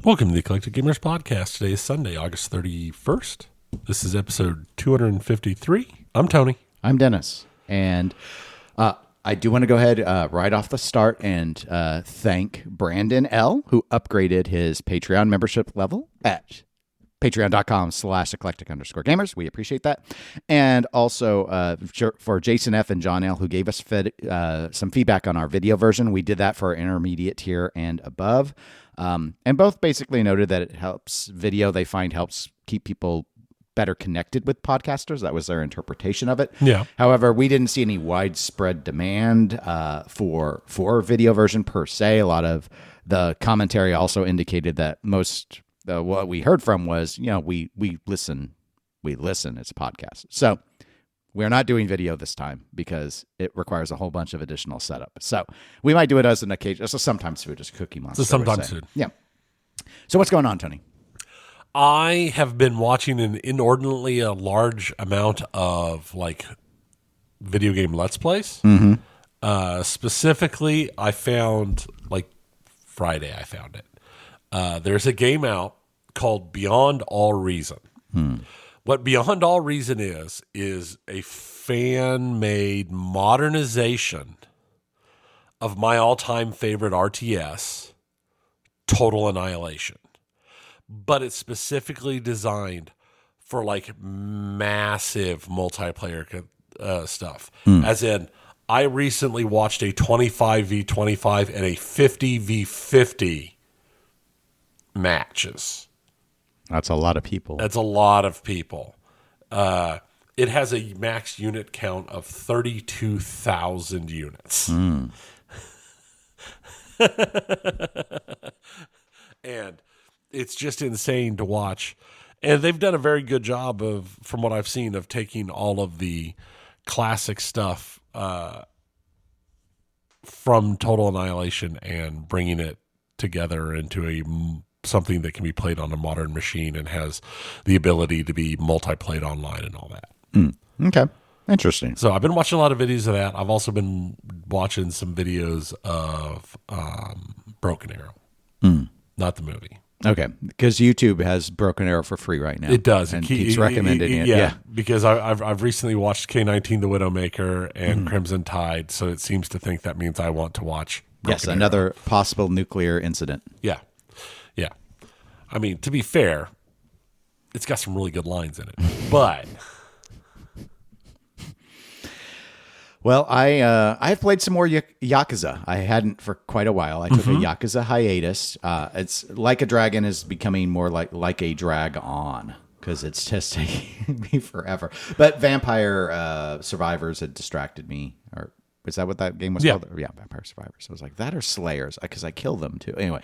Welcome to the Eclectic Gamers Podcast. Today is Sunday, August 31st. This is episode 253. I'm Tony. I'm Dennis. And I do want to go ahead right off the start and thank Brandon L., who upgraded his Patreon membership level at patreon.com/eclectic_gamers. We appreciate that. And also for Jason F. and John L., who gave us some feedback on our video version. We did that for our intermediate tier and above. And both basically noted that it helps video, they find helps keep people better connected with podcasters. That was their interpretation of it. Yeah. However, we didn't see any widespread demand for video version per se. A lot of the commentary also indicated that what we heard from was, we listen. It's a podcast. So we're not doing video this time because it requires a whole bunch of additional setup. So we might do it as an occasion. So sometimes food, just Cookie Monster. So sometimes food. Yeah. So what's going on, Tony? I have been watching an inordinately a large amount of video game Let's Plays. Mm-hmm. Specifically, I found Friday. I found it. There's a game out called Beyond All Reason. What Beyond All Reason is a fan-made modernization of my all-time favorite RTS, Total Annihilation. But it's specifically designed for massive multiplayer stuff. As in, I recently watched a 25v25 and a 50v50 matches. That's a lot of people. That's a lot of people. It has a max unit count of 32,000 units. And it's just insane to watch. And they've done a very good job of, from what I've seen, of taking all of the classic stuff from Total Annihilation and bringing it together into something that can be played on a modern machine and has the ability to be multi-played online and all that. Okay. Interesting. So I've been watching a lot of videos of that. I've also been watching some videos of Broken Arrow. Not the movie. Okay, because YouTube has Broken Arrow for free right now. It does. And keeps recommending it. Yeah, because I've recently watched K-19 The Widowmaker and Crimson Tide, so it seems to think that means I want to watch Broken Arrow. Another possible nuclear incident. Yeah. I mean, to be fair, it's got some really good lines in it. But well, I've played some more Yakuza. I hadn't for quite a while. I took a Yakuza hiatus. It's Like a Dragon is becoming more like a drag on because it's just taking me forever. But Vampire Survivors had distracted me. Or is that what that game was called? Yeah, Vampire Survivors. I was like, that or Slayers, because I killed them too. Anyway,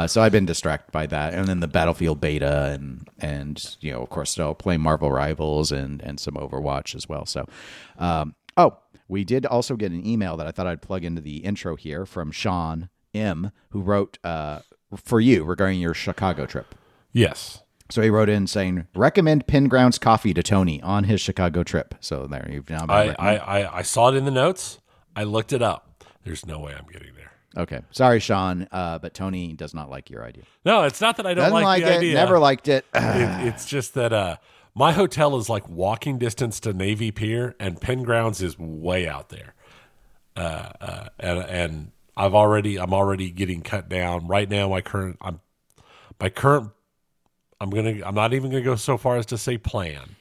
so I've been distracted by that. And then the Battlefield beta and of course, still playing Marvel Rivals and some Overwatch as well. So, we did also get an email that I thought I'd plug into the intro here from Sean M., who wrote for you regarding your Chicago trip. yes. So he wrote in saying, recommend Pin Grounds coffee to Tony on his Chicago trip. So there, you've now been I saw it in the notes. I looked it up. There's no way I'm getting there. Okay. Sorry, Sean, but Tony does not like your idea. No, it's not that I don't Doesn't like the it, idea. never liked it. It's just that my hotel is walking distance to Navy Pier, and Penn Grounds is way out there. And I'm already getting cut down right now. I'm not even gonna go so far as to say plan.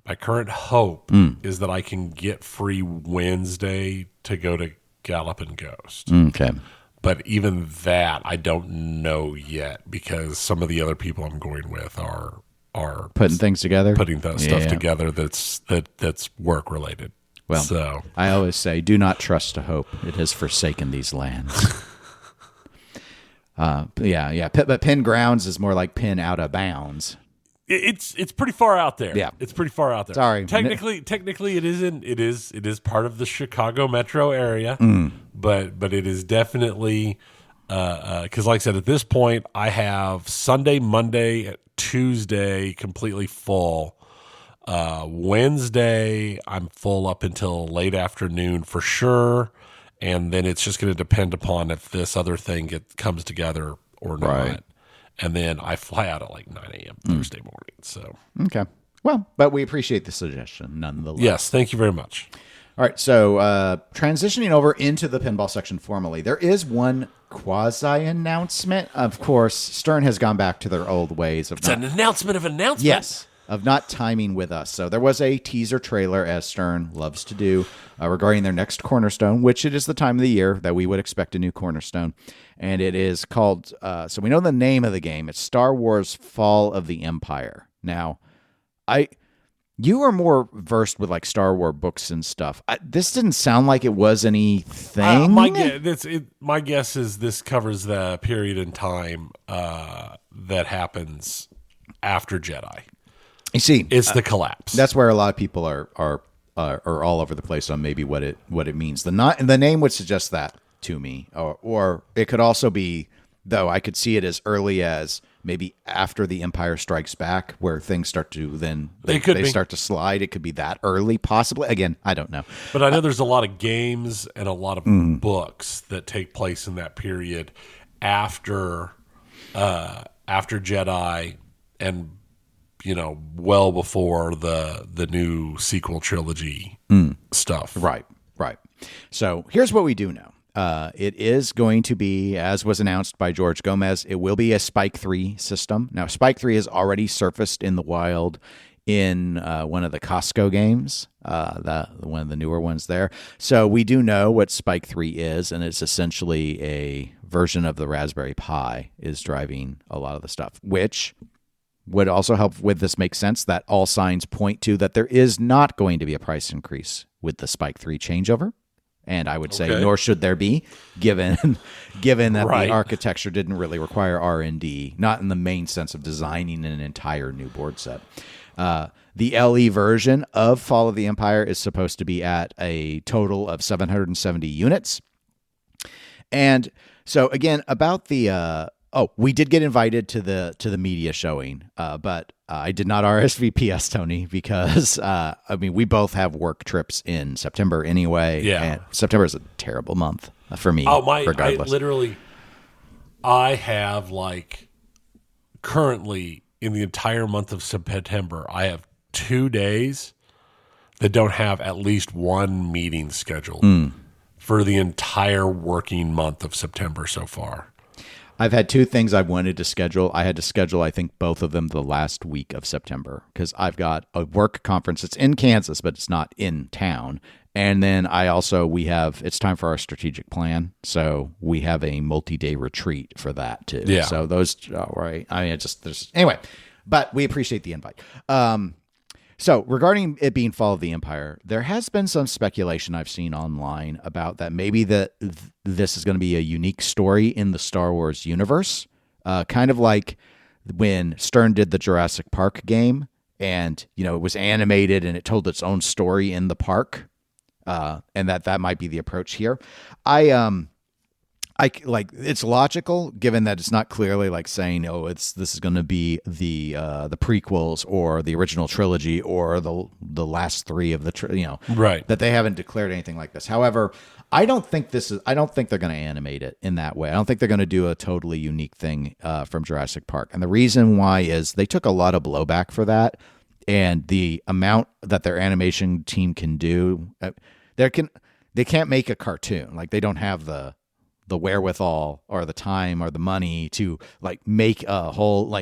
My current hope is that I can get free Wednesday to go to Galloping Ghost. Okay. But even that, I don't know yet because some of the other people I'm going with are Putting things together? Putting that stuff together that's work related. Well, so I always say, do not trust to hope. It has forsaken these lands. But Pin Grounds is more like Pin out of bounds. It's pretty far out there. Yeah, it's pretty far out there. Sorry, technically, it isn't. It is part of the Chicago metro area, but it is definitely because, like I said, at this point, I have Sunday, Monday, Tuesday completely full. Wednesday, I'm full up until late afternoon for sure, and then it's just going to depend upon if this other thing comes together or not. Right. and then I fly out at like 9 a.m. Thursday morning. So Okay. Well, but we appreciate the suggestion nonetheless. yes, thank you very much. All right, so transitioning over into the pinball section formally, there is one quasi-announcement. Of course, Stern has gone back to their old ways of It's an announcement of announcements. Yes, of not timing with us. So there was a teaser trailer, as Stern loves to do, regarding their next Cornerstone, which it is the time of the year that we would expect a new Cornerstone. And it is called, so we know the name of the game. It's Star Wars Fall of the Empire. Now, you are more versed with like Star Wars books and stuff. This didn't sound like it was anything. My guess is this covers the period in time that happens after Jedi. You see, it's the collapse. That's where a lot of people are all over the place on maybe what it means. The name would suggest that to me, or it could also be, though I could see it as early as maybe after the Empire Strikes Back, where things start to they start to slide. It could be that early, possibly. Again, I don't know. But I know there's a lot of games and a lot of books that take place in that period after Jedi, and well before the new sequel trilogy stuff. Right. So here's what we do know. It is going to be, as was announced by George Gomez, it will be a Spike 3 system. Now, Spike 3 has already surfaced in the wild in one of the Costco games, one of the newer ones there. So we do know what Spike 3 is, and it's essentially a version of the Raspberry Pi is driving a lot of the stuff, which would also help with this make sense that all signs point to that there is not going to be a price increase with the Spike 3 changeover. And I would say, nor should there be, given that the architecture didn't really require R&D, not in the main sense of designing an entire new board set. The LE version of Fall of the Empire is supposed to be at a total of 770 units. And so again, about the we did get invited to the media showing, but I did not RSVP, Tony, because we both have work trips in September anyway. Yeah, and September is a terrible month for me. Regardless. I have currently in the entire month of September, I have 2 days that don't have at least one meeting scheduled for the entire working month of September so far. I've had 2 things I've wanted to schedule. I had to schedule, I think, both of them the last week of September because I've got a work conference. It's in Kansas, but it's not in town. And then it's time for our strategic plan. So we have a multi-day retreat for that too. Yeah. So those, right. Anyway, but we appreciate the invite. So regarding it being Fall of the Empire, there has been some speculation I've seen online about that maybe this is going to be a unique story in the Star Wars universe, kind of like when Stern did the Jurassic Park game and, it was animated and it told its own story in the park, and that might be the approach here. It's logical given that it's not clearly like saying, this is going to be the prequels or the original trilogy or the last 3 of the right, that they haven't declared anything like this. However, I don't think they're going to animate it in that way. I don't think they're going to do a totally unique thing from Jurassic Park. And the reason why is they took a lot of blowback for that, and the amount that their animation team can do, they can't make a cartoon. Like they don't have the wherewithal or the time or the money to make a whole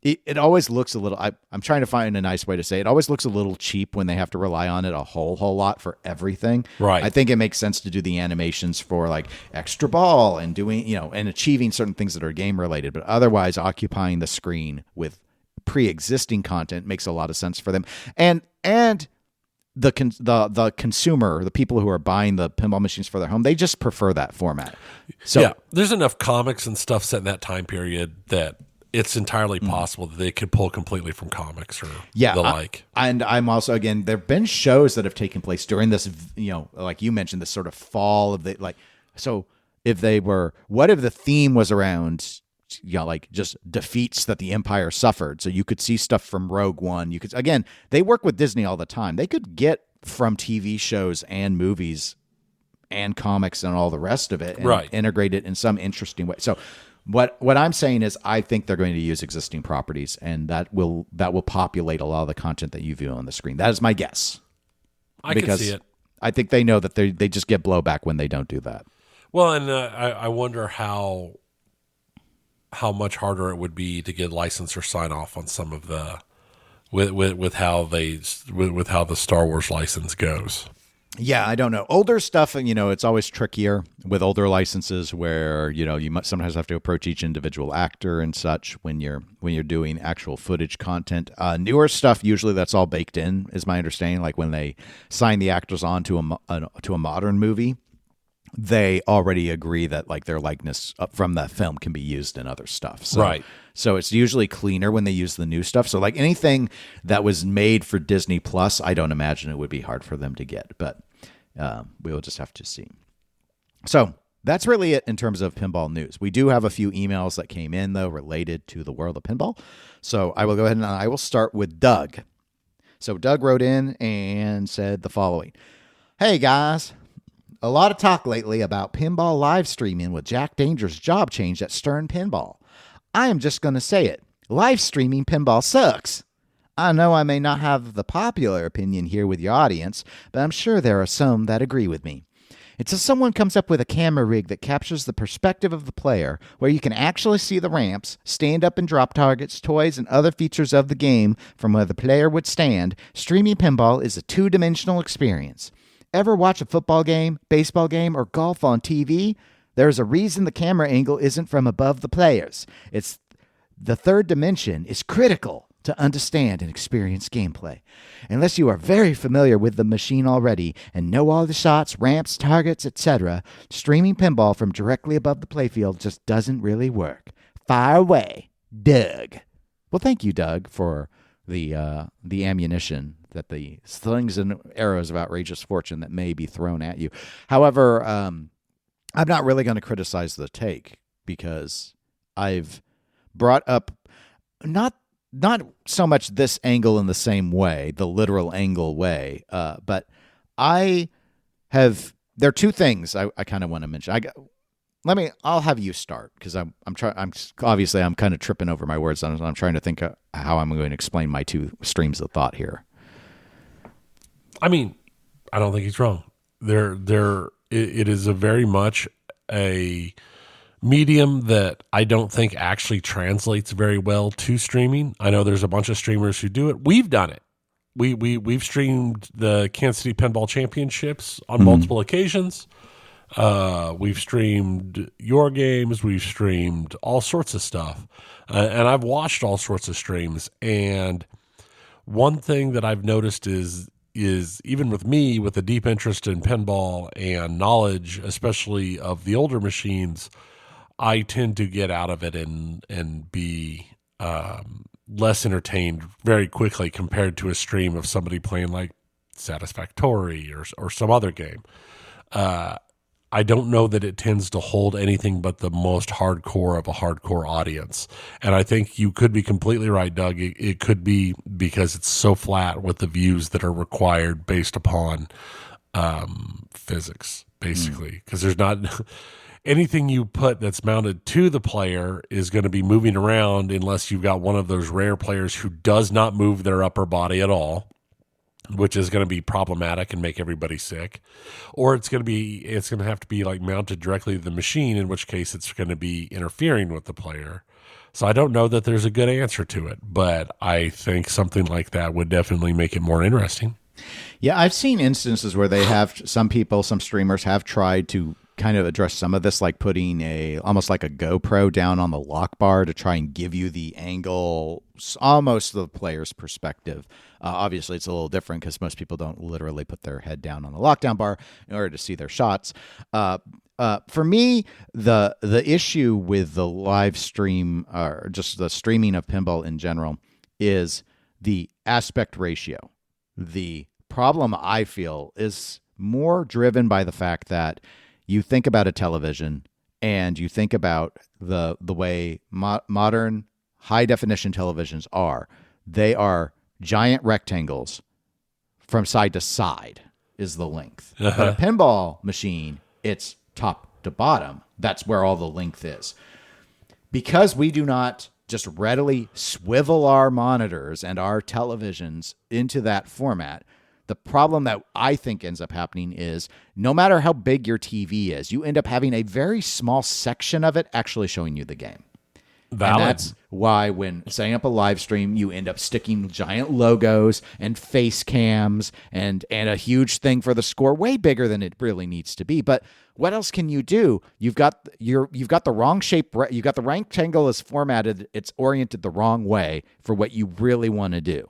it always looks a little I'm trying to find a nice way to say it. It always looks a little cheap when they have to rely on it a whole lot for everything. Right. I think it makes sense to do the animations for extra ball and doing and achieving certain things that are game related, but otherwise occupying the screen with pre-existing content makes a lot of sense for them. And the consumer, the people who are buying the pinball machines for their home, they just prefer that format. So yeah, there's enough comics and stuff set in that time period that it's entirely possible that they could pull completely from comics or the like. And I'm also, again, there have been shows that have taken place during this, like you mentioned, this sort of fall of the, so what if the theme was around, just defeats that the Empire suffered. So you could see stuff from Rogue One. They work with Disney all the time. They could get from TV shows and movies and comics and all the rest of it, and Right. integrate it in some interesting way. So what I'm saying is I think they're going to use existing properties, and that will populate a lot of the content that you view on the screen. That is my guess. I can see it. I think they know that they just get blowback when they don't do that. Well, and I wonder how much harder it would be to get license or sign off on some of the with how the Star Wars license goes. Yeah, I don't know. Older stuff, it's always trickier with older licenses where, you might sometimes have to approach each individual actor and such when you're doing actual footage content. Newer stuff, usually that's all baked in, is my understanding. Like when they sign the actors on to a modern movie, they already agree that like their likeness from that film can be used in other stuff. So, right. So it's usually cleaner when they use the new stuff. So like anything that was made for Disney Plus, I don't imagine it would be hard for them to get, but we will just have to see. So that's really it in terms of pinball news. We do have a few emails that came in though related to the world of pinball. So I will go ahead and I will start with Doug. So Doug wrote in and said the following. Hey guys. A lot of talk lately about pinball live streaming with Jack Danger's job change at Stern Pinball. I am just going to say it. Live streaming pinball sucks. I know I may not have the popular opinion here with your audience, but I'm sure there are some that agree with me. Until someone comes up with a camera rig that captures the perspective of the player, where you can actually see the ramps, stand up and drop targets, toys, and other features of the game from where the player would stand, streaming pinball is a two-dimensional experience. Ever watch a football game, baseball game, or golf on TV? There's a reason the camera angle isn't from above the players. It's the third dimension is critical to understand and experience gameplay. Unless you are very familiar with the machine already and know all the shots, ramps, targets, etc., streaming pinball from directly above the playfield just doesn't really work. Fire away, Doug. Well, thank you, Doug, for the ammunition that the slings and arrows of outrageous fortune that may be thrown at you. However, I'm not really going to criticize the take because I've brought up not so much this angle in the same way, the literal angle way, but there are two things I kind of want to mention. I'll have you start because I'm kind of tripping over my words. I'm trying to think of how I'm going to explain my two streams of thought here. I mean, I don't think he's wrong. It is a very much a medium that I don't think actually translates very well to streaming. I know there's a bunch of streamers who do it. We've done it. We've streamed the Kansas City Pinball Championships on multiple occasions. We've streamed your games. We've streamed all sorts of stuff. And I've watched all sorts of streams. And one thing that I've noticed is even with me, with a deep interest in pinball and knowledge, especially of the older machines, I tend to get out of it and be less entertained very quickly compared to a stream of somebody playing like Satisfactory or some other game. I don't know that it tends to hold anything but the most hardcore of a hardcore audience. And I think you could be completely right, Doug. It could be because it's so flat with the views that are required based upon physics, basically. Because there's not anything you put that's mounted to the player is going to be moving around unless you've got one of those rare players who does not move their upper body at all, which is going to be problematic and make everybody sick. Or it's going to have to be like mounted directly to the machine, in which case it's going to be interfering with the player. So I don't know that there's a good answer to it, but I think something like that would definitely make it more interesting. Yeah, I've seen instances where some streamers have tried to kind of address some of this, like putting almost like a GoPro down on the lock bar to try and give you the angle, almost the player's perspective. Obviously, it's a little different because most people don't literally put their head down on the lockdown bar in order to see their shots. For me, the issue with the live stream, or just the streaming of pinball in general, is the aspect ratio. The problem, I feel, is more driven by the fact that you think about a television and you think about the way modern high-definition televisions are. They are giant rectangles from side to side. is the length. But a pinball machine, it's top to bottom. That's where all the length is. Because we do not just readily swivel our monitors and our televisions into that format, the problem that I think ends up happening is no matter how big your TV is, you end up having a very small section of it actually showing you the game. Valid. And that's why when setting up a live stream, you end up sticking giant logos and face cams and a huge thing for the score, way bigger than it really needs to be. But what else can you do? You've got the wrong shape. You've got the rectangle is formatted. It's oriented the wrong way for what you really want to do.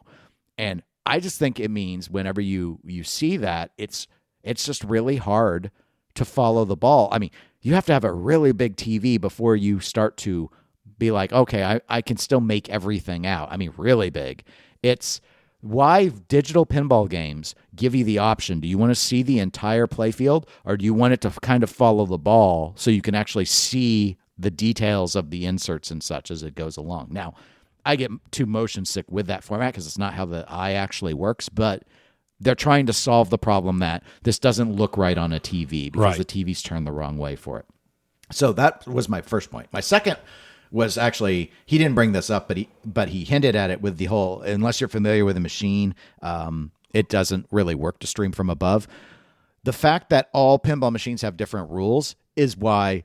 And I just think it means whenever you see that, it's just really hard to follow the ball. I mean, you have to have a really big TV before you start to be like, okay, I can still make everything out. I mean, really big. It's why digital pinball games give you the option. Do you want to see the entire playfield, or do you want it to kind of follow the ball so you can actually see the details of the inserts and such as it goes along? Now, I get too motion sick with that format because it's not how the eye actually works, but they're trying to solve the problem that this doesn't look right on a TV because the TV's turned the wrong way for it. So that was my first point. My second was actually, he didn't bring this up, but he hinted at it with the whole, unless you're familiar with the machine, it doesn't really work to stream from above. The fact that all pinball machines have different rules is why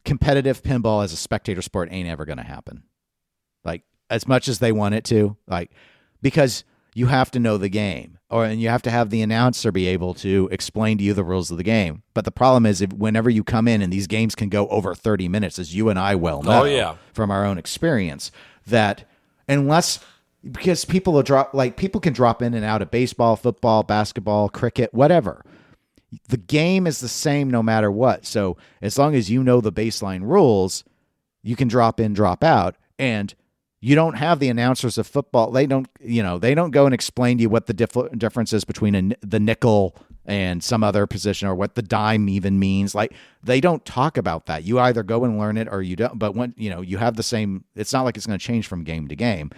competitive pinball as a spectator sport ain't ever going to happen. Like, as much as they want it to, like, because you have to know the game, and you have to have the announcer be able to explain to you the rules of the game. But the problem is, whenever you come in, and these games can go over 30 minutes, as you and I well know from our own experience, that because people can drop in and out of baseball, football, basketball, cricket, whatever. The game is the same no matter what. So as long as you know the baseline rules, you can drop in, drop out, and you don't have the announcers of football. They don't go and explain to you what the difference is between the nickel and some other position, or what the dime even means. Like, they don't talk about that. You either go and learn it or you don't. But when you have the same, it's not like it's going to change from game to game.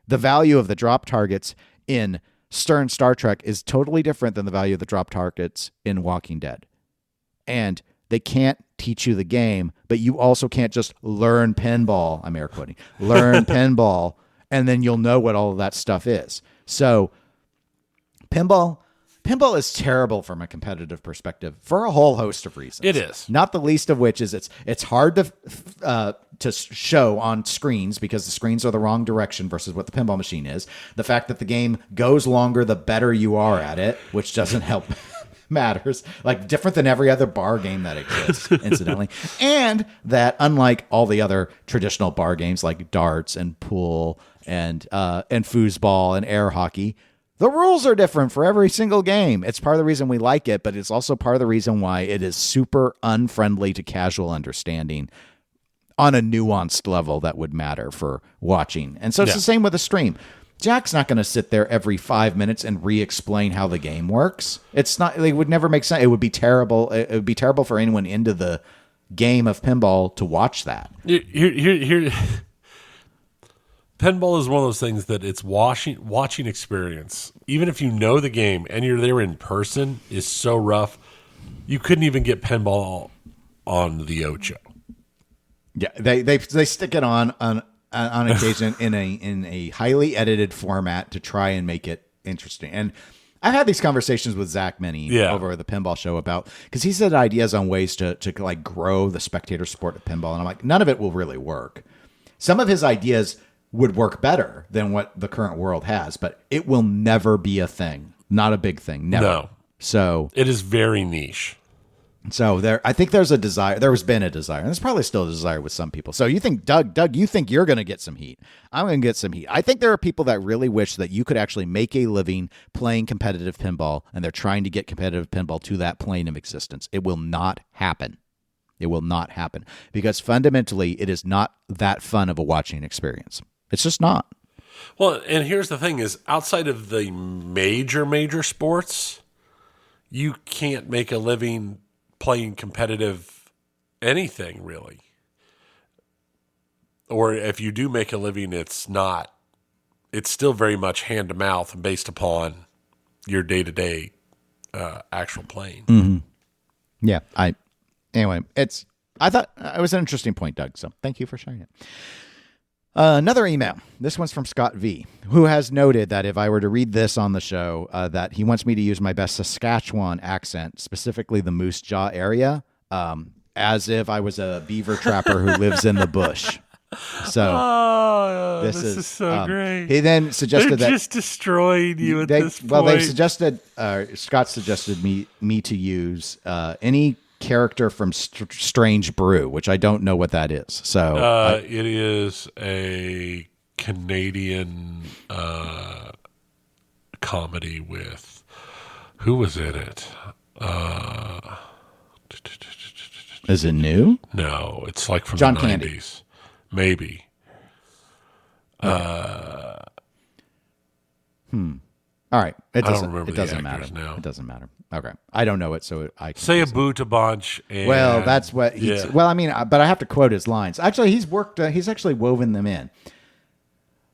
The value of the drop targets in Stern Star Trek is totally different than the value of the drop targets in Walking Dead. And they can't teach you the game, but you also can't just learn pinball. I'm air quoting. Learn pinball, and then you'll know what all of that stuff is. So pinball is terrible from a competitive perspective for a whole host of reasons. It is. Not the least of which is it's hard to show on screens because the screens are the wrong direction versus what the pinball machine is. The fact that the game goes longer the better you are at it, which doesn't help matters, like different than every other bar game that exists, incidentally. And that unlike all the other traditional bar games like darts and pool and foosball and air hockey, the rules are different for every single game. It's part of the reason we like it, but it's also part of the reason why it is super unfriendly to casual understanding on a nuanced level that would matter for watching. And so it's the same with a stream. Jack's not going to sit there every 5 minutes and re-explain how the game works. It's not. It would never make sense. It would be terrible. It would be terrible for anyone into the game of pinball to watch that. Here, pinball is one of those things that it's watching experience. Even if you know the game and you're there in person, is so rough. You couldn't even get pinball on the Ocho. Yeah, they stick it on occasion in a highly edited format to try and make it interesting. And I've had these conversations with Zach Many over the pinball show about, because he said ideas on ways to like grow the spectator sport of pinball, and I'm like, none of it will really work. Some of his ideas would work better than what the current world has, but it will never be a thing. Not a big thing. Never. No. So it is very niche. So I think there's a desire. There has been a desire, and there's probably still a desire with some people. So you think, Doug, you think you're going to get some heat. I'm going to get some heat. I think there are people that really wish that you could actually make a living playing competitive pinball, and they're trying to get competitive pinball to that plane of existence. It will not happen. It will not happen because fundamentally it is not that fun of a watching experience. It's just not. Well, and here's the thing is, outside of the major sports, you can't make a living playing competitive anything, really. Or if you do make a living, it's still very much hand to mouth based upon your day-to-day actual plane. Yeah. Anyway, I thought it was an interesting point, Doug. So thank you for sharing it. Another email. This one's from Scott V, who has noted that if I were to read this on the show, that he wants me to use my best Saskatchewan accent, specifically the Moose Jaw area, as if I was a beaver trapper who lives in the bush. So this is so great. He then suggested They're just destroying you at this point. Well, they suggested Scott suggested me to use any character from Strange Brew, which I don't know what that is. So it is a Canadian comedy with who was in it? Is it new? No, it's like from John the 90s. Candy. Maybe. All right. It I don't doesn't. remember It the doesn't actors matter. now. It doesn't matter. Okay. I don't know it, so I can Say a boot a bunch. And, well, that's what. He's, yeah. Well, I mean, but I have to quote his lines. Actually, he's worked. He's actually woven them in.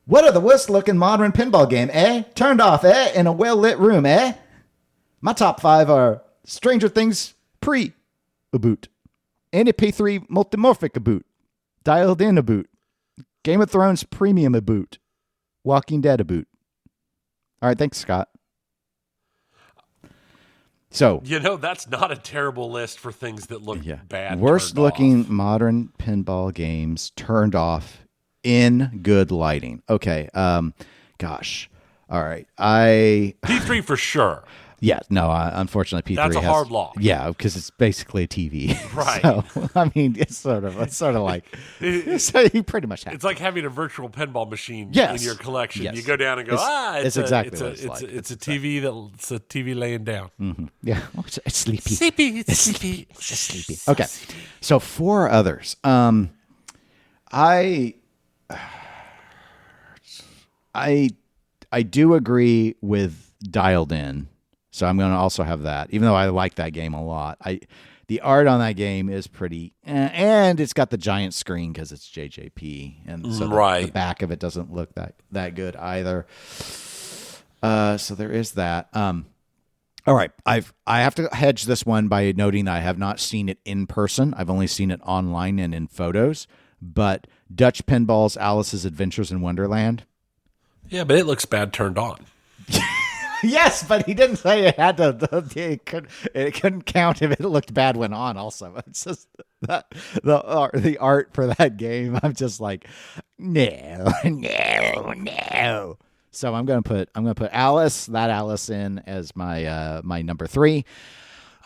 What are the worst looking modern pinball game? Turned off. In a well lit room. My top 5 are Stranger Things pre a boot, NP3 multimorphic a boot, Dialed in a boot, Game of Thrones premium a boot, Walking Dead a boot. All right, thanks, Scott. So that's not a terrible list for things that look bad. Worst looking modern pinball games turned off in good lighting. Okay. Gosh. All right. P3 for sure. Yeah. No. Unfortunately, P3 That's a hard lock. Yeah, because it's basically a TV. Right. So I mean, it's sort of like so you pretty much have. It's like having a virtual pinball machine Yes. in your collection. Yes. You go down and go, It's exactly what it's like. It's a TV it's a TV laying down. Mm-hmm. Yeah, it's sleepy. It's sleepy. It's just sleepy. Okay, so 4 others. I do agree with Dialed In, so I'm going to also have that. Even though I like that game a lot, the art on that game is pretty, and it's got the giant screen because it's JJP, and so the back of it doesn't look that good either. So there is that. All right, I have to hedge this one by noting that I have not seen it in person. I've only seen it online and in photos. But Dutch Pinball's Alice's Adventures in Wonderland. Yeah, but it looks bad turned on. Yes, but he didn't say it had to. It couldn't count if it looked bad when on. Also, it's just that the art for that game. I'm just like, no. So I'm gonna put Alice in as my my number 3.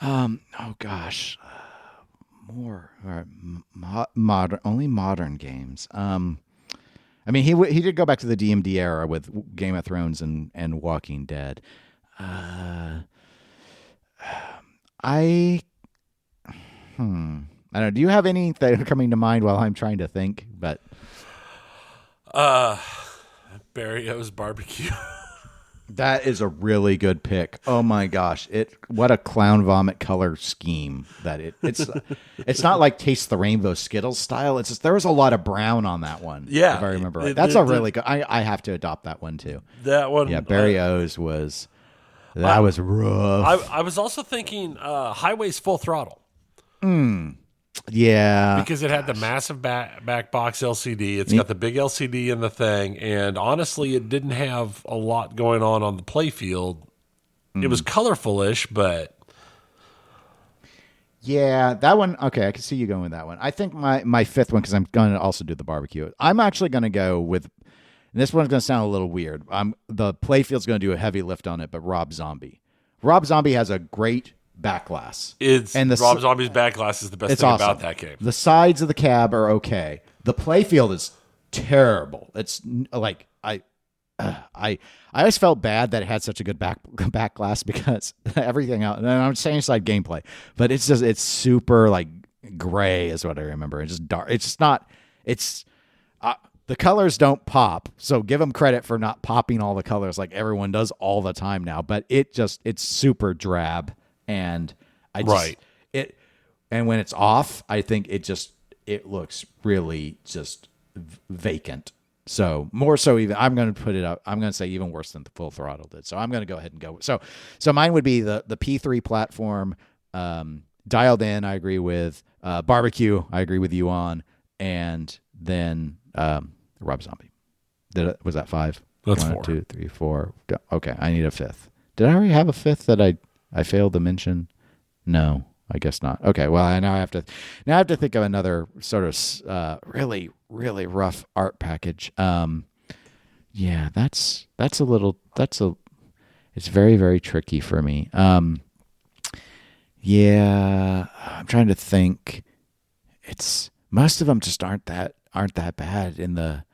Oh gosh, more modern games. I mean, he did go back to the DMD era with Game of Thrones and Walking Dead. I don't know. Do you have any that are coming to mind while I'm trying to think? But Barrio's Barbecue. that is a really good pick. Oh my gosh! What a clown vomit color scheme that it's. It's not like Taste the Rainbow Skittles style. It's just there was a lot of brown on that one. Yeah, if I remember right. That's a really good. I have to adopt that one too. That one. Yeah, Barrio's was. That was rough. I was also thinking Highway's Full Throttle. Yeah. Because it had the massive back box LCD. It's got the big LCD in the thing. And honestly, it didn't have a lot going on the play field. It was colorful-ish, but... Yeah, that one... Okay, I can see you going with that one. I think my 5th one, because I'm going to also do the barbecue. I'm actually going to go with... And this one's going to sound a little weird. The play field's going to do a heavy lift on it, but Rob Zombie. Rob Zombie has a great... back glass. Rob Zombie's back glass is the best thing awesome. About that game. The sides of the cab are okay. The play field is terrible. It's like I always felt bad that it had such a good back glass because everything else. And I'm saying inside gameplay, but it's super like gray is what I remember. It's just dark. It's just not. It's the colors don't pop. So give them credit for not popping all the colors like everyone does all the time now. But it's super drab. And and when it's off, I think it looks really just vacant. So more so even I'm going to put it up. I'm going to say even worse than the Full Throttle did. So I'm going to go ahead and go. So mine would be the P3 platform. Dialed In, I agree with. Barbecue, I agree with you on. And then Rob Zombie. Was that 5? That's 1, 4. 2, 3, 4. Okay, I need a 5th. Did I already have a 5th that I failed to mention? No, I guess not. Okay, well now I have to think of another sort of really really rough art package. Yeah, it's very very tricky for me. Yeah, I'm trying to think. It's most of them just aren't that bad in the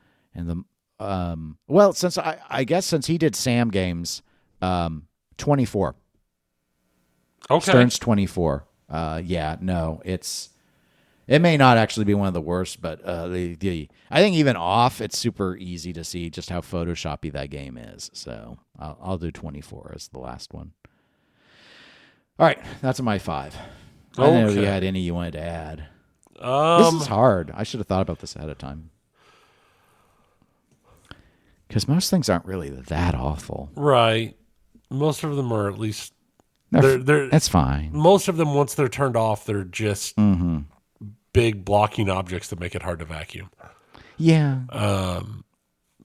well, since I guess since he did Sam Games, 24. Okay. Stern's 24. Yeah, no, it may not actually be one of the worst, but I think even off, it's super easy to see just how Photoshoppy that game is. So I'll do 24 as the last one. All right, that's my 5. I don't know if you had any you wanted to add. This is hard. I should have thought about this ahead of time. Because most things aren't really that awful. Right. Most of them are at least... That's fine. Most of them, once they're turned off, they're just big blocking objects that make it hard to vacuum. Yeah.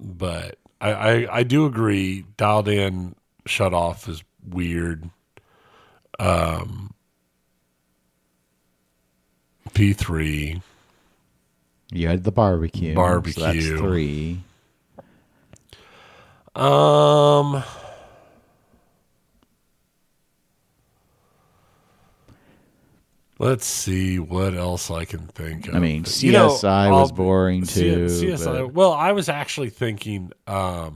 But I do agree. Dialed In, shut off is weird. P3. You had the barbecue. So that's 3. Let's see what else I can think of. I mean, CSI was boring too. CSI. Well, I was actually thinking WWE.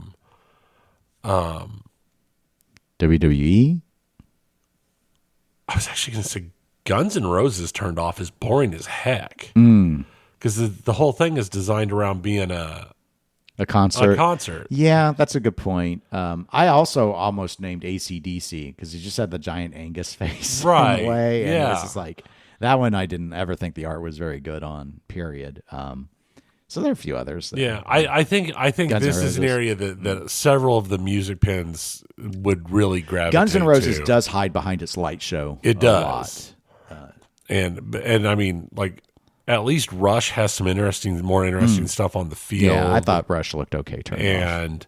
I was actually going to say Guns N' Roses turned off is boring as heck. Because the whole thing is designed around being a concert. Yeah, that's a good point. I also almost named AC/DC because he just had the giant Angus face right. in the way. And yeah. This is like, that one I didn't ever think the art was very good on, period. So there are a few others. I think this is an area that several of the music pins would really gravitate Guns N' Roses to. does hide behind its light show. It does. Lot. And I mean, like, at least Rush has some more interesting stuff on the field. Yeah, I thought Rush looked okay turned off.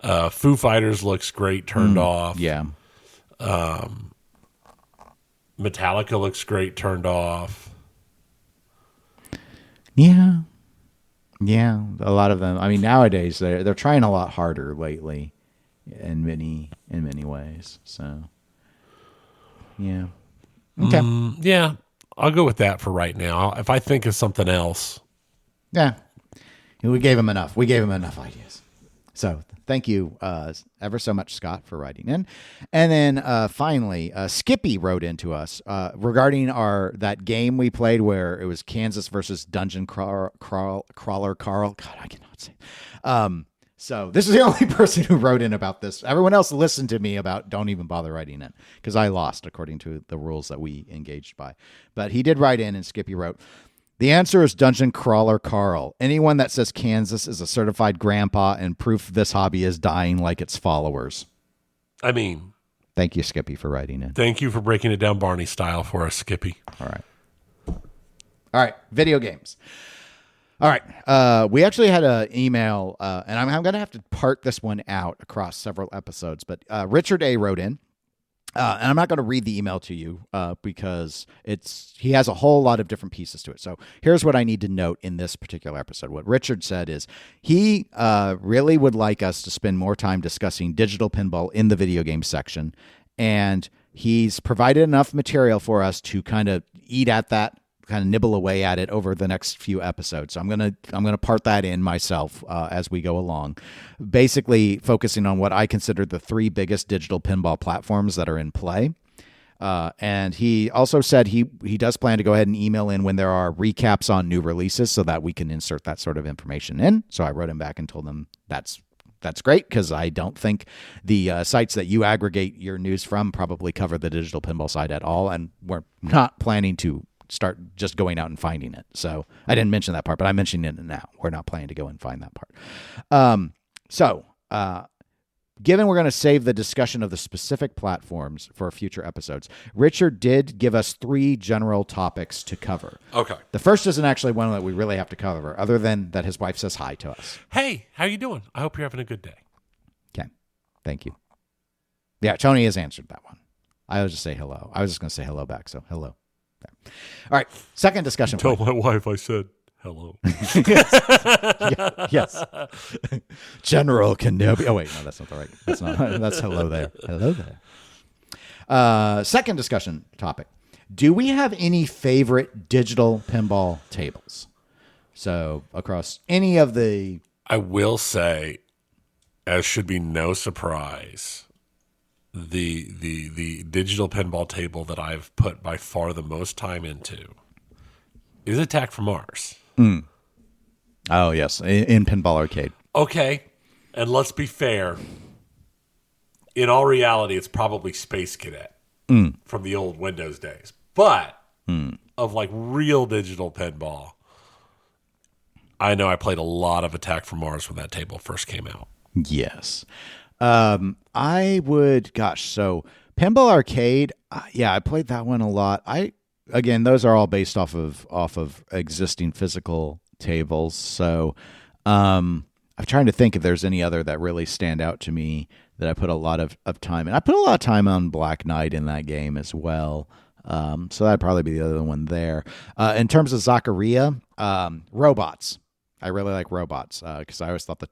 And Foo Fighters looks great turned off. Yeah. Metallica looks great turned off. Yeah. Yeah, a lot of them. I mean, nowadays they're trying a lot harder lately in many ways. So, yeah. Okay. Yeah. I'll go with that for right now. If I think of something else. Yeah. We gave him enough. We gave him enough ideas. So thank you ever so much, Scott, for writing in. And then finally, Skippy wrote into us regarding that game we played where it was Kansas versus Dungeon Crawler Carl. God, I cannot say. So this is the only person who wrote in about this. Everyone else listened to me about don't even bother writing in because I lost according to the rules that we engaged by. But he did write in, and Skippy wrote, the answer is Dungeon Crawler Carl. Anyone that says Kansas is a certified grandpa and proof this hobby is dying like its followers. I mean, thank you, Skippy, for writing in. Thank you for breaking it down Barney style for us, Skippy. All right. Video games. All right. We actually had an email, and I'm going to have to part this one out across several episodes, but Richard A. wrote in, and I'm not going to read the email to you because he has a whole lot of different pieces to it. So here's what I need to note in this particular episode. What Richard said is he really would like us to spend more time discussing digital pinball in the video game section, and he's provided enough material for us to kind of eat at that, kind of nibble away at it over the next few episodes. So I'm gonna part that in myself as we go along, basically focusing on what I consider the 3 biggest digital pinball platforms that are in play. And he also said he does plan to go ahead and email in when there are recaps on new releases so that we can insert that sort of information in. So I wrote him back and told him that's great because I don't think the sites that you aggregate your news from probably cover the digital pinball side at all, and we're not planning to start just going out and finding it. So I didn't mention that part, but I'm mentioning it now. We're not planning to go and find that part. Given we're going to save the discussion of the specific platforms for future episodes, Richard did give us 3 general topics to cover. Okay. The first isn't actually one that we really have to cover, other than that his wife says hi to us. Hey, how you doing? I hope you're having a good day. Okay. Thank you. Yeah, Tony has answered that one. I was just say hello. I was just going to say hello back, so hello. Okay. All right. Second discussion. Tell my wife I said hello. Yes. General Kenobi. Oh, wait, no, that's not the right. That's not. That's hello there. Hello there. Second discussion topic. Do we have any favorite digital pinball tables? So across any of the... I will say, as should be no surprise, the digital pinball table that I've put by far the most time into is Attack from Mars. Oh, yes, in Pinball Arcade. Okay, and let's be fair. In all reality, it's probably Space Cadet from the old Windows days. But of like real digital pinball, I know I played a lot of Attack from Mars when that table first came out. Yes. I would, so Pinball Arcade, I played that one a lot. Again, those are all based off of existing physical tables. So I'm trying to think if there's any other that really stand out to me that I put a lot of time in. I put a lot of time on Black Knight in that game as well. So that'd probably be the other one there. In terms of Zaccaria, robots. I really like robots because I always thought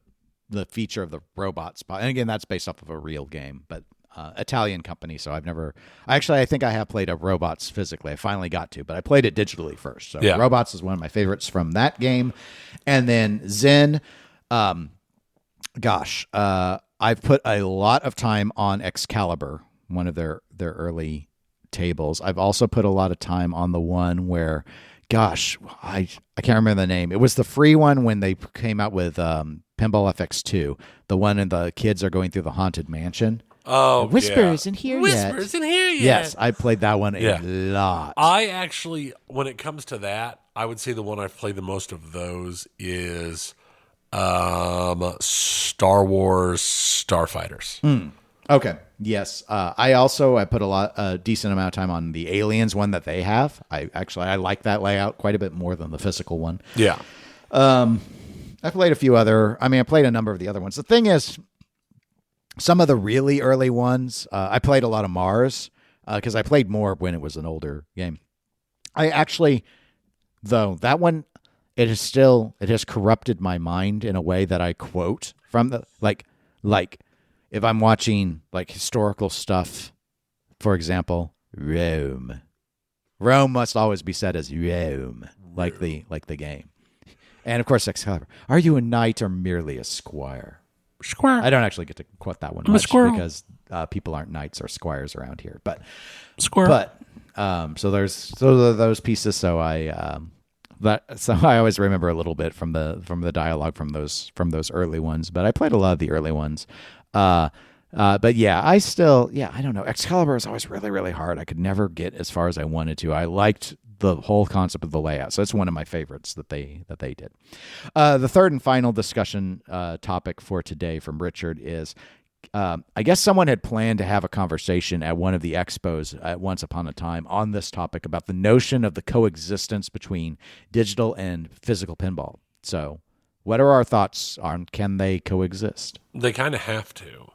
the feature of the robots, and again, that's based off of a real game, but Italian company. So I think I have played a robots physically. I finally got to, but I played it digitally first. So yeah. Robots is one of my favorites from that game. And then Zen, I've put a lot of time on Excalibur, one of their early tables. I've also put a lot of time on the one where, I can't remember the name. It was the free one when they came out with Pinball FX2, the one and the kids are going through the haunted mansion. Oh, Whisper isn't here yet. Whisper isn't here yet. Yes, I played that one a lot. I actually, when it comes to that, I would say the one I've played the most of those is Star Wars Starfighters. Okay. Yes. I put a decent amount of time on the Aliens one that they have. I like that layout quite a bit more than the physical one. Yeah. I played I played a number of the other ones. The thing is, some of the really early ones, I played a lot of Mars because I played more when it was an older game. That one, it has corrupted my mind in a way that I quote from the, like if I'm watching like historical stuff, for example, Rome must always be said as Rome, like the game. And of course, Excalibur. Are you a knight or merely a squire? Squire. I don't actually get to quote that one much because people aren't knights or squires around here. But squire. But so there's those pieces. So I always remember a little bit from the dialogue from those early ones. But I played a lot of the early ones. But yeah, I don't know. Excalibur is always really, really hard. I could never get as far as I wanted to. I liked the whole concept of the layout. So it's one of my favorites that they did. The third and final discussion topic for today from Richard is, I guess someone had planned to have a conversation at one of the expos at once upon a time on this topic about the notion of the coexistence between digital and physical pinball. So what are our thoughts on, can they coexist? They kind of have to.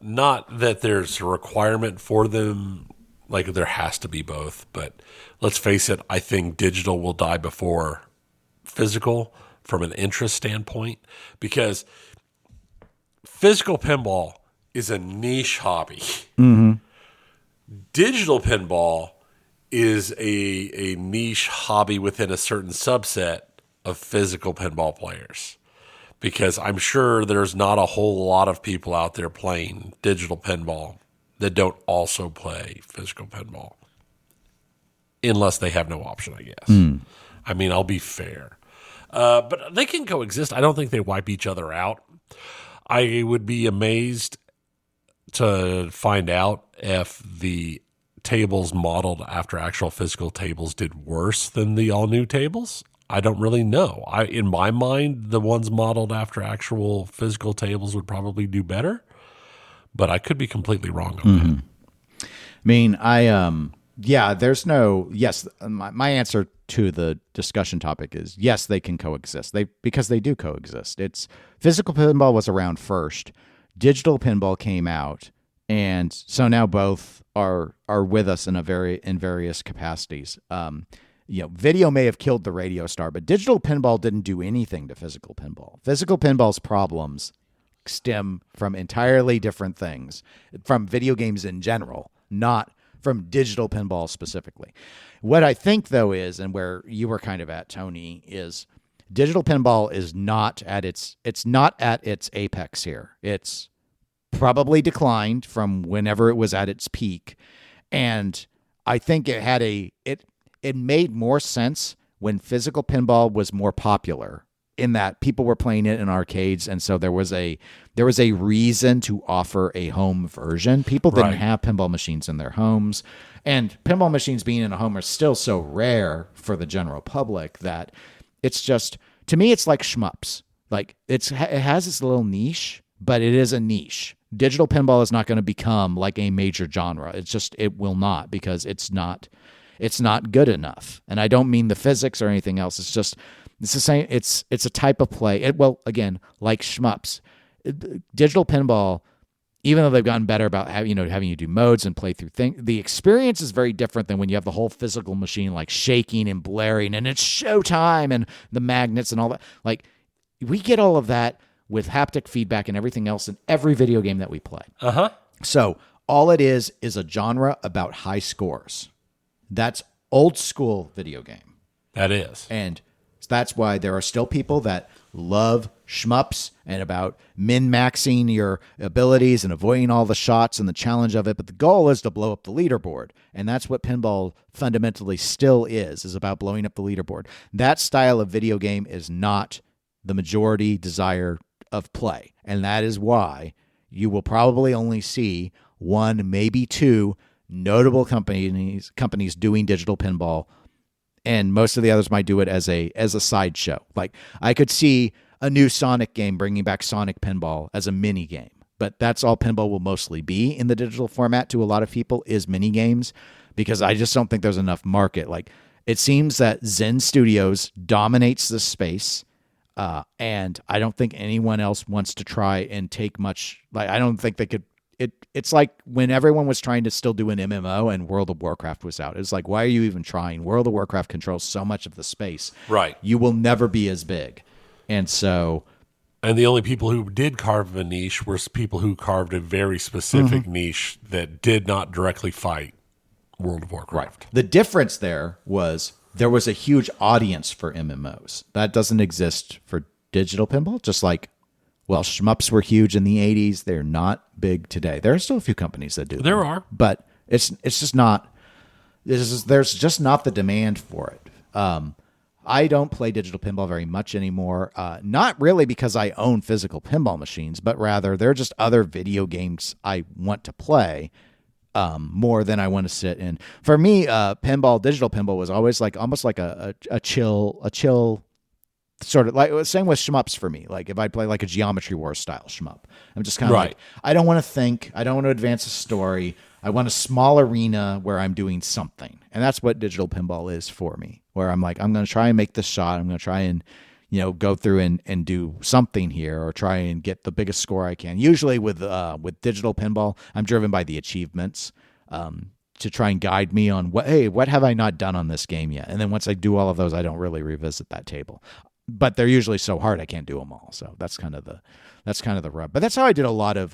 Not that there's a requirement for them, like there has to be both, but let's face it, I think digital will die before physical from an interest standpoint, because physical pinball is a niche hobby. Mm-hmm. Digital pinball is a niche hobby within a certain subset of physical pinball players, because I'm sure there's not a whole lot of people out there playing digital pinball that don't also play physical pinball, unless they have no option, I guess. I mean, I'll be fair. But they can coexist. I don't think they wipe each other out. I would be amazed to find out if the tables modeled after actual physical tables did worse than the all new tables? I don't really know. In my mind, the ones modeled after actual physical tables would probably do better, but I could be completely wrong on that. I mean, there's no, yes, my answer to the discussion topic is yes, they can coexist. Because they do coexist. It's physical pinball was around first. Digital pinball came out, and so now both are with us in various capacities. Video may have killed the radio star, but digital pinball didn't do anything to physical pinball. Physical pinball's problems stem from entirely different things, from video games in general, not from digital pinball specifically. What I think, though, is, and where you were kind of at, Tony, is digital pinball is not at its apex here. It's probably declined from whenever it was at its peak, and I think it made more sense when physical pinball was more popular, in that people were playing it in arcades, and so there was a reason to offer a home version. People didn't have pinball machines in their homes, and pinball machines being in a home are still so rare for the general public that it's just, to me, it's like shmups. Like it has its little niche, but it is a niche. Digital pinball is not going to become like a major genre. It will not, because it's not good enough. And I don't mean the physics or anything else. It's the same. It's a type of play. Again, like shmups, digital pinball, even though they've gotten better about having you do modes and play through things, the experience is very different than when you have the whole physical machine like shaking and blaring and it's showtime and the magnets and all that. Like, we get all of that with haptic feedback and everything else in every video game that we play. So all it is a genre about high scores. That's old school video game. That is. And that's why there are still people that love shmups and about min-maxing your abilities and avoiding all the shots and the challenge of it. But the goal is to blow up the leaderboard. And that's what pinball fundamentally still is about blowing up the leaderboard. That style of video game is not the majority desire of play. And that is why you will probably only see one, maybe two notable companies doing digital pinball, and most of the others might do it as a sideshow. Like, I could see a new Sonic game bringing back Sonic Pinball as a mini game, but that's all pinball will mostly be in the digital format to a lot of people, is mini games, because I just don't think there's enough market. Like, it seems that Zen Studios dominates this space. And I don't think anyone else wants to try and take much. Like, I don't think they could. It's like when everyone was trying to still do an MMO and World of Warcraft was out. It's like, why are you even trying? World of Warcraft controls so much of the space. Right. You will never be as big. And so. And the only people who did carve a niche were people who carved a very specific niche that did not directly fight World of Warcraft. Right. The difference there was a huge audience for MMOs. That doesn't exist for digital pinball, just like, well, shmups were huge in the 80s. They're not big today. There are still a few companies that do them. There are. But it's just not, there's just not the demand for it. I don't play digital pinball very much anymore. Not really because I own physical pinball machines, but rather they're just other video games I want to play more than I want to sit in. For me, digital pinball was always like almost like a chill sort of, like same with shmups for me. Like if I play like a Geometry Wars style shmup, I'm just kind of like, I don't want to think, I don't want to advance a story. I want a small arena where I'm doing something. And that's what digital pinball is for me, where I'm like, I'm going to try and make this shot. I'm going to try and, go through and do something here, or try and get the biggest score I can. Usually with digital pinball, I'm driven by the achievements to try and guide me on what have I not done on this game yet? And then once I do all of those, I don't really revisit that table. But they're usually so hard I can't do them all. So that's kind of the rub. But that's how I did a lot of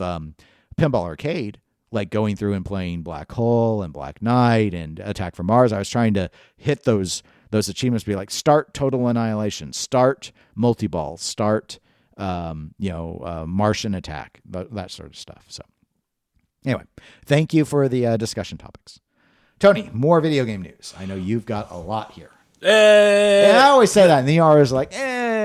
pinball arcade, like going through and playing Black Hole and Black Knight and Attack from Mars. I was trying to hit those achievements, be like, start Total Annihilation, start Multiball, start Martian Attack, that sort of stuff. So anyway, thank you for the discussion topics. Tony, more video game news. I know you've got a lot here. And I always say that, and the R is like,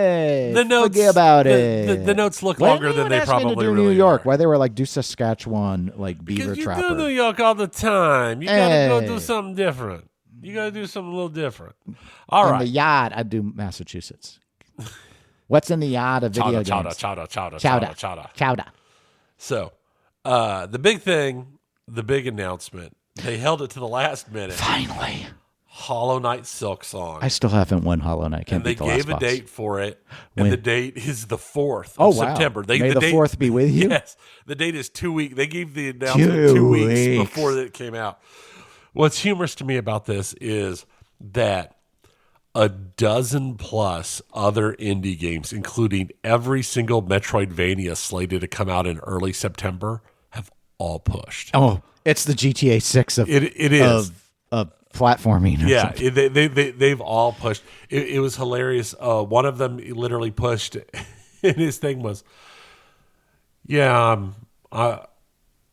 Hey, the notes, forget about it. The notes look longer than they probably to do really New York. are. Why they were like, do Saskatchewan, like beaver Because you trapper. do New York all the time. You gotta go do something different. You gotta do something a little different. All right. In the yard, I do Massachusetts. What's in the yard of video games? Chowder. So, the big thing, the big announcement, they held it to the last minute. Finally. Hollow Knight Silksong. I still haven't won Hollow Knight. Can't and they beat the last gave a boss. date for it, and the date is the 4th Oh, of wow. September. May the 4th be with you? Yes. The date is 2 weeks. They gave the announcement 2 weeks before it came out. What's humorous to me about this is that a dozen plus other indie games, including every single Metroidvania slated to come out in early September, have all pushed. Oh, it's the GTA 6 of It is. Of platforming. Yeah, they've all pushed. It was hilarious. One of them literally pushed, and his thing was, I'm going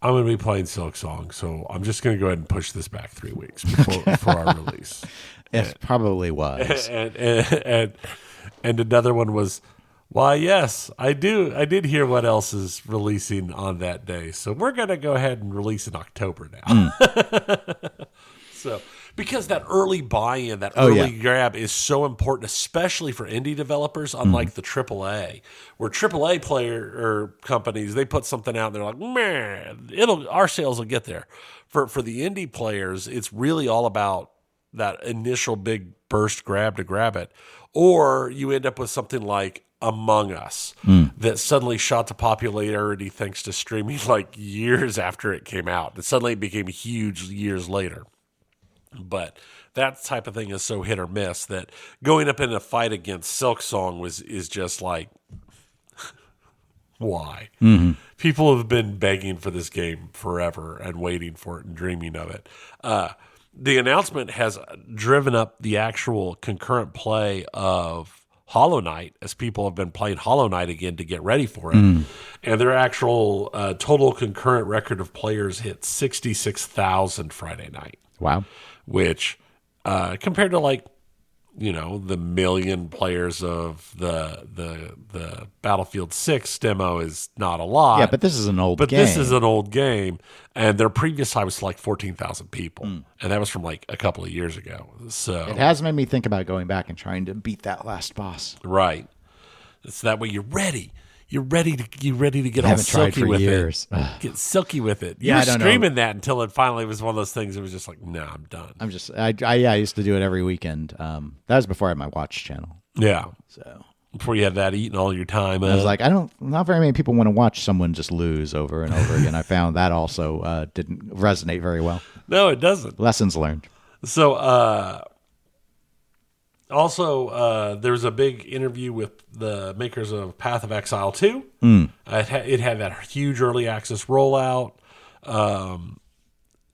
to be playing Silksong, so I'm just going to go ahead and push this back 3 weeks before our release. It probably was. And another one was, why, yes, I did hear what else is releasing on that day, so we're going to go ahead and release in October now. So, because that early buy-in, that early grab is so important, especially for indie developers, unlike the AAA, where AAA player or companies, they put something out and they're like, man, our sales will get there. For the indie players, it's really all about that initial big burst grab to grab it. Or you end up with something like Among Us that suddenly shot to popularity thanks to streaming like years after it came out. It suddenly became huge years later. But that type of thing is so hit or miss that going up in a fight against Silksong is just like, why? Mm-hmm. People have been begging for this game forever and waiting for it and dreaming of it. The announcement has driven up the actual concurrent play of Hollow Knight as people have been playing Hollow Knight again to get ready for it. And their actual total concurrent record of players hit 66,000 Friday night. Wow. Which, compared to the million players of the Battlefield 6 demo is not a lot. Yeah, but this is an old game. This is an old game, and their previous high was like 14,000 people, and that was from like a couple of years ago. So it has made me think about going back and trying to beat that last boss. Right. It's that way you're ready. You're ready to get I all haven't tried silky for with years. it. Get silky with it. You Yeah, were I don't screaming that until it finally was one of those things. It was just like, no, I'm done. I used to do it every weekend. That was before I had my watch channel. Yeah. So before you had that eating all your time. I was like, not very many people want to watch someone just lose over and over again. I found that also didn't resonate very well. No, it doesn't. Lessons learned. So, also, there was a big interview with the makers of Path of Exile 2. It had that huge early access rollout.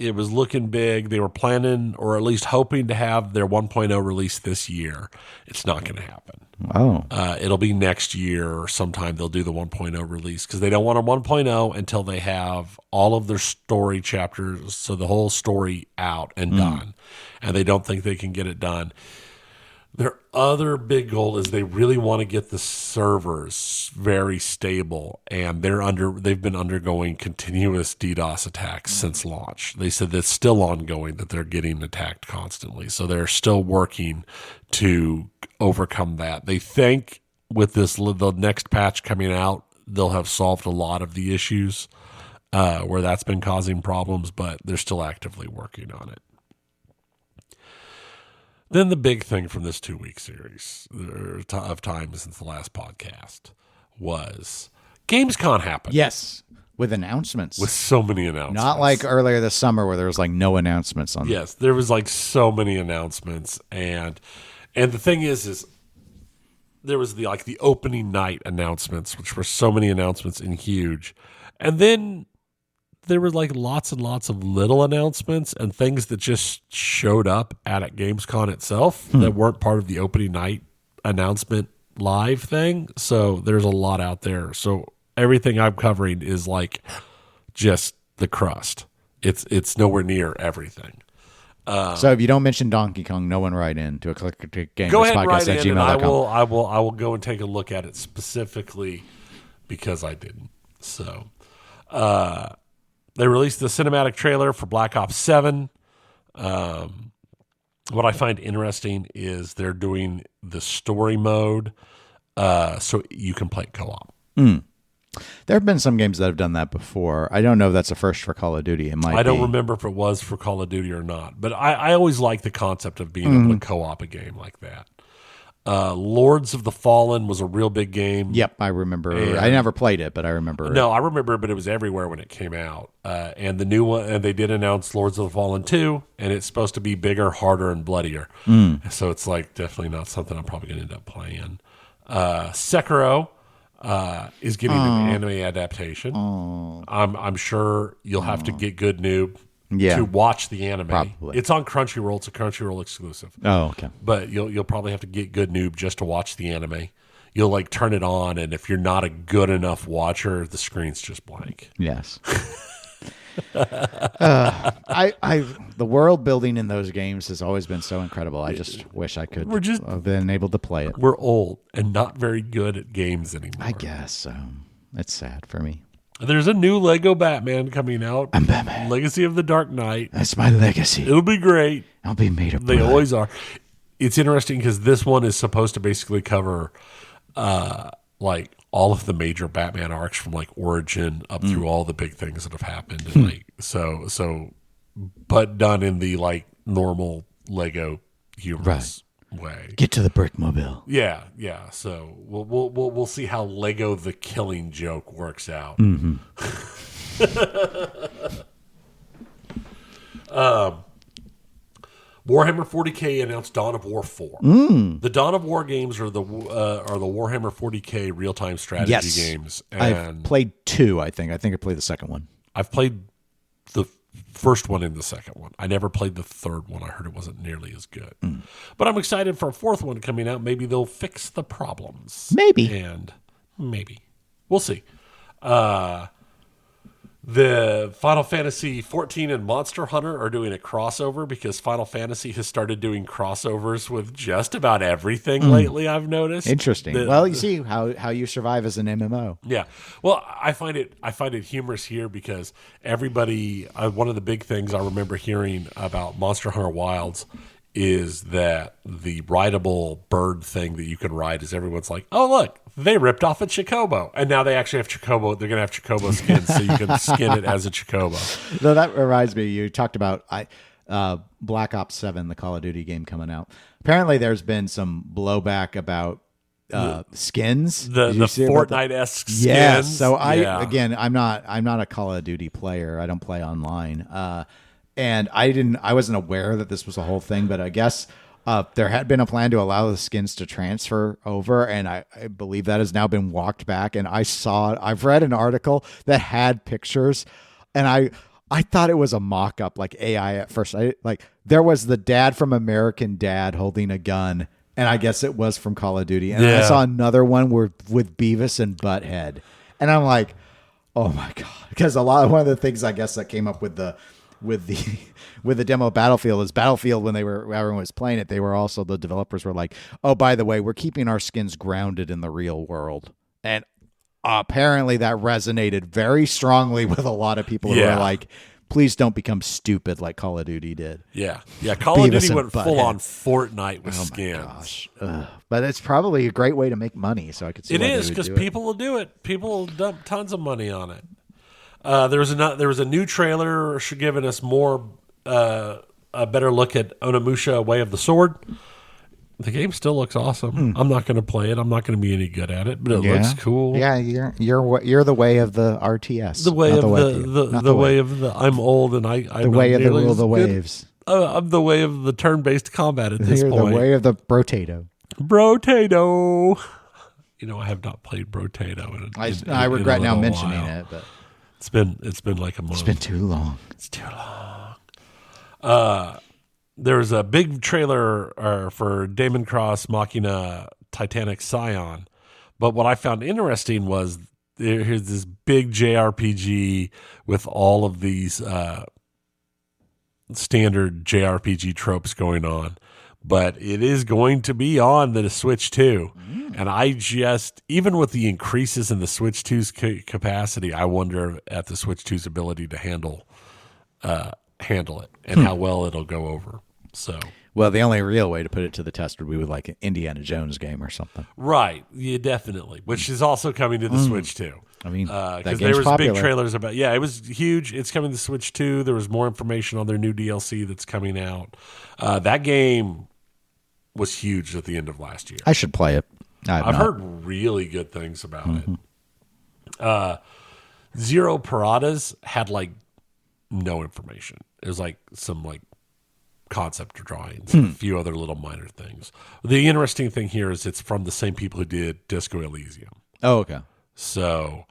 It was looking big. They were planning, or at least hoping, to have their 1.0 release this year. It's not going to happen. Oh. It'll be next year or sometime they'll do the 1.0 release because they don't want a 1.0 until they have all of their story chapters, so the whole story out and done. And they don't think they can get it done. Their other big goal is they really want to get the servers very stable, and they've been undergoing continuous DDoS attacks since launch. They said that's still ongoing, that they're getting attacked constantly. So they're still working to overcome that. They think with the next patch coming out, they'll have solved a lot of the issues where that's been causing problems, but they're still actively working on it. Then the big thing from this 2-week series of time since the last podcast was Gamescom happened. Yes, with announcements. With so many announcements. Not like earlier this summer where there was like no announcements on. Yes, there was like so many announcements, and the thing is there was the opening night announcements, which were so many announcements and huge, and then there were like lots and lots of little announcements and things that just showed up at Gamescom itself that weren't part of the opening night announcement live thing. So there's a lot out there. So everything I'm covering is like just the crust. It's nowhere near everything. So if you don't mention Donkey Kong, no one write in to a click Go ahead and write in, and I gmail.com. will go and take a look at it specifically because I didn't. So, they released the cinematic trailer for Black Ops 7. What I find interesting is they're doing the story mode, so you can play co-op. There have been some games that have done that before. I don't know if that's a first for Call of Duty. It might be. I don't remember if it was for Call of Duty or not, but I always like the concept of being able to co-op a game like that. Lords of the Fallen was a real big game. Yep, I remember. I never played it, but I remember. No, I remember, but it was everywhere when it came out. And the new one, and they did announce Lords of the Fallen 2, and it's supposed to be bigger, harder, and bloodier. So it's like definitely not something I'm probably going to end up playing. Sekiro is getting an anime adaptation. I'm sure you'll have to get Good Noob to watch the anime. Probably. It's on Crunchyroll. It's a Crunchyroll exclusive. Oh, okay. But you'll probably have to get Good Noob just to watch the anime. You'll like turn it on, and if you're not a good enough watcher, the screen's just blank. Yes. The world building in those games has always been so incredible. I just wish I could have been able to play it. We're old and not very good at games anymore. I guess so. It's sad for me. There's a new Lego Batman coming out. I'm Batman. Legacy of the Dark Knight. That's my legacy. It'll be great. I'll be made of They blood. always are. It's interesting because this one is supposed to basically cover like all of the major Batman arcs from like origin up through all the big things that have happened. And like so but done in the like normal Lego humorous way. Get to the Brickmobile. Yeah. So we'll see how Lego the Killing Joke works out. Warhammer 40K announced Dawn of War 4. The Dawn of War games are the Warhammer 40K real time strategy games. And I've played 2. I think I played the second one. I've played the first one and the second one. I never played the third one. I heard it wasn't nearly as good. But I'm excited for a fourth one coming out. Maybe they'll fix the problems. Maybe We'll see. The Final Fantasy 14 and Monster Hunter are doing a crossover because Final Fantasy has started doing crossovers with just about everything lately, I've noticed. Interesting. Well, you see how you survive as an MMO. Yeah. Well, I find it humorous here because everybody, one of the big things I remember hearing about Monster Hunter Wilds is that the rideable bird thing that you can ride is everyone's like, oh, look, they ripped off a Chocobo. And now they actually have Chocobo. They're going to have Chocobo skins so you can skin it as a Chocobo. No, that reminds me. You talked about Black Ops 7, the Call of Duty game coming out. Apparently there's been some blowback about skins. The Fortnite-esque skins. Yeah. So I'm not a Call of Duty player. I don't play online. And I wasn't aware that this was a whole thing, but I guess there had been a plan to allow the skins to transfer over, and I believe that has now been walked back. And I've read an article that had pictures, and I thought it was a mock-up, like AI at first. There was the dad from American Dad holding a gun, and I guess it was from Call of Duty. And I saw another one with Beavis and Butthead, and I'm like, oh my god, because one of the things I guess that came up with the demo Battlefield is Battlefield when everyone was playing it, the developers were like, oh, by the way, we're keeping our skins grounded in the real world. And apparently that resonated very strongly with a lot of people who were like, please don't become stupid like Call of Duty did. Yeah. Call of Duty went full on Fortnite with skins. My gosh. But it's probably a great way to make money. So I could see it is because people will do it. People will dump tons of money on it. There was a new trailer giving us a better look at Onimusha: Way of the Sword. The game still looks awesome. I'm not going to play it. I'm not going to be any good at it, but it looks cool. Yeah, you're the way of the RTS. The way of way of the. I'm old and I'm the way of the rule of the waves. I'm the way of the turn-based combat at this point. You're the way of the Brotato. Brotato. I have not played Brotato. I regret now mentioning it, but. It's been like a month. It's been too long. It's too long. There was a big trailer for Daemon Cross Machina Titanic Scion. But what I found interesting was here's this big JRPG with all of these standard JRPG tropes going on, but it is going to be on the Switch 2. And I just, even with the increases in the Switch 2's capacity, I wonder at the Switch 2's ability to handle it and how well it'll go over. So, well, the only real way to put it to the test would be with like an Indiana Jones game or something. Right. Yeah, definitely. Which is also coming to the Switch 2. I mean, because there was popular. Big trailers about, it was huge. It's coming to Switch 2. There was more information on their new DLC that's coming out. That game was huge at the end of last year. I should play it. I've heard really good things about it. Zero Paradas had like no information. It was like some like concept drawings and a few other little minor things. The interesting thing here is it's from the same people who did Disco Elysium. Oh, okay. So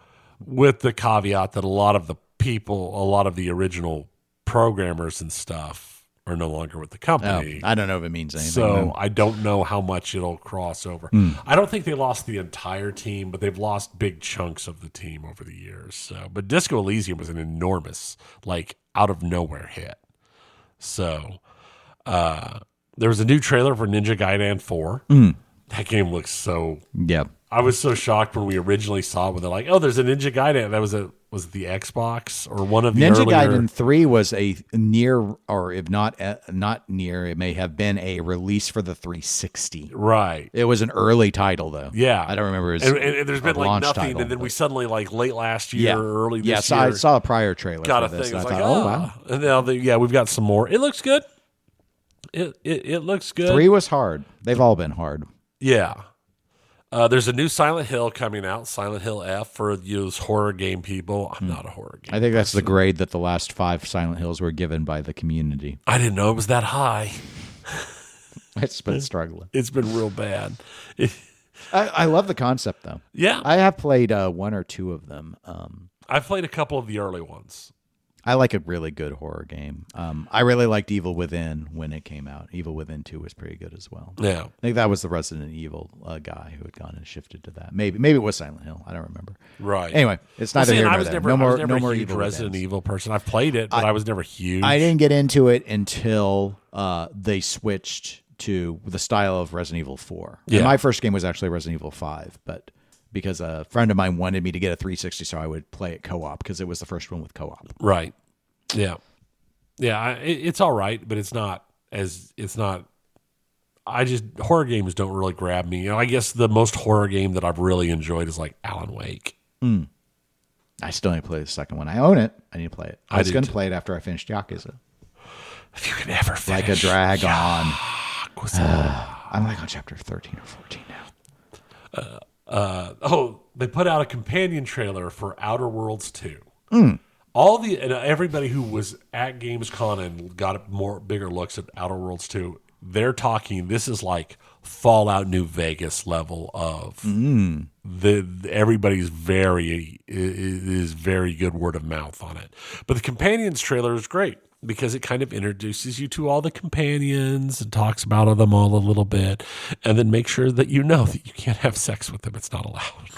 with the caveat that a lot of the original programmers and stuff are no longer with the company. I don't know if it means anything. So I don't know how much it'll cross over. I don't think they lost the entire team, but they've lost big chunks of the team over the years. So, but Disco Elysium was an enormous, like out of nowhere hit. So there was a new trailer for Ninja Gaiden 4. That game looks so. Yeah. I was so shocked when we originally saw it when they're like, "Oh, there's a Ninja Gaiden." That was it the Xbox or one of the Ninja earlier... Gaiden 3 was a near, or if not near, it may have been a release for the 360. Right. It was an early title though. Yeah, I don't remember. And there's been like nothing, title, and then we suddenly like late last year, or early this year. I saw a prior trailer. Got for a this, thing. and I I was thought, like, oh wow. And now we've got some more. It looks good. It looks good. 3 was hard. They've all been hard. Yeah. There's a new Silent Hill coming out, Silent Hill F, for those horror game people. I'm not a horror game. I think that's the grade that the last 5 Silent Hills were given by the community. I didn't know it was that high. It's been struggling. It's been real bad. I love the concept, though. Yeah. I have played 1 or 2 of them. I've played a couple of the early ones. I like a really good horror game. I really liked Evil Within when it came out. Evil Within 2 was pretty good as well. Yeah. I think that was the Resident Evil guy who had gone and shifted to that. Maybe it was Silent Hill. I don't remember. Right. Anyway, it's neither here nor there. No more a huge Evil Resident Withins. Evil person. I've played it, but I was never huge. I didn't get into it until they switched to the style of Resident Evil 4. Yeah. And my first game was actually Resident Evil 5, but because a friend of mine wanted me to get a 360 so I would play it co-op because it was the first one with co-op. Right. Yeah. Yeah, it's all right, but horror games don't really grab me. I guess the most horror game that I've really enjoyed is like Alan Wake. I still need to play the second one. I own it. I need to play it. I was going to play it after I finished Yakuza. If you can ever finish. Like a drag on. I'm like on chapter 13 or 14 now. They put out a companion trailer for Outer Worlds 2. Everybody who was at Gamescom and got bigger looks at Outer Worlds 2, they're talking. This is like Fallout New Vegas level of everybody's is very good word of mouth on it. But the companions trailer is great because it kind of introduces you to all the companions and talks about them all a little bit, and then make sure that you know that you can't have sex with them. It's not allowed.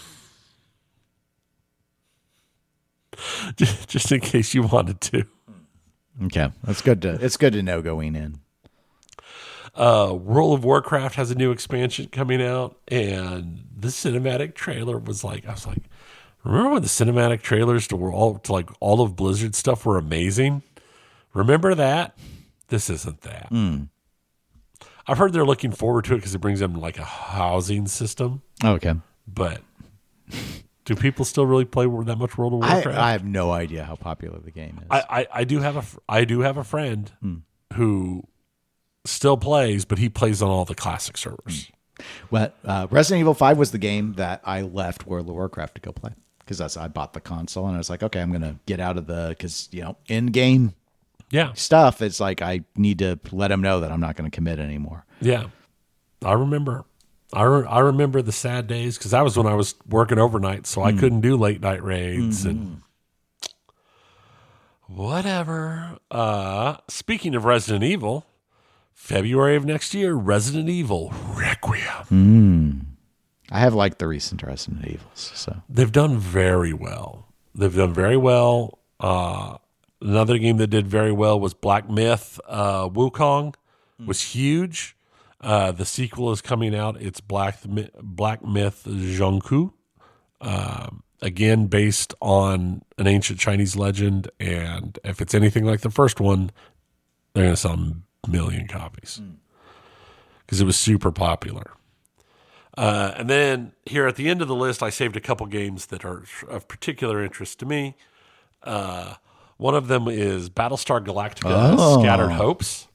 Just in case you wanted to. Okay, it's good to know going in. World of Warcraft has a new expansion coming out, and the cinematic trailer was like, I was like, remember when the cinematic trailers to all of Blizzard stuff were amazing? Remember that? This isn't that. I've heard they're looking forward to it because it brings them like a housing system. Okay, but. Do people still really play that much World of Warcraft? I have no idea how popular the game is. I do have a friend who still plays, but he plays on all the classic servers. Well, Resident Evil 5 was the game that I left World of Warcraft to go play because I bought the console and I was like, okay, I'm going to get out of because in-game stuff. It's like I need to let them know that I'm not going to commit anymore. Yeah, I remember. I remember the sad days because that was when I was working overnight, so I couldn't do late night raids and whatever. Speaking of Resident Evil, February of next year, Resident Evil Requiem. I have liked the recent Resident Evils, so they've done very well. There's Another game that did very well was Black Myth. Wukong was huge. The sequel is coming out. It's Black Myth Zhongku. Again, based on an ancient Chinese legend. And if it's anything like the first one, they're going to sell a million copies because it was super popular. And then here at the end of the list, I saved a couple games that are of particular interest to me. One of them is Battlestar Galactica Scattered Hopes.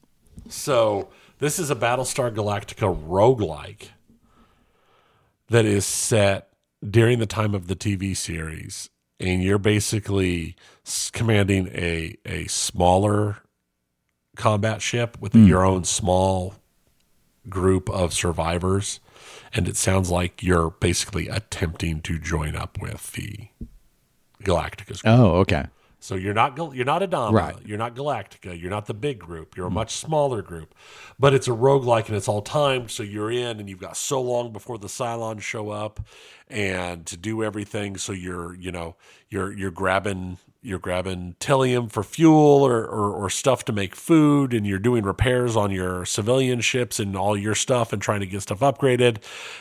So this is a Battlestar Galactica roguelike that is set during the time of the TV series. And you're basically commanding a smaller combat ship with your own small group of survivors. And it sounds like you're basically attempting to join up with the Galactica's group. Oh, okay. So you're not Adama, Right. You're not Galactica, you're not the big group, you're a much smaller group. But it's a roguelike and it's all timed, so you're in and you've got so long before the Cylons show up and to do everything, so you're grabbing telium for fuel or stuff to make food, and you're doing repairs on your civilian ships and all your stuff and trying to get stuff upgraded.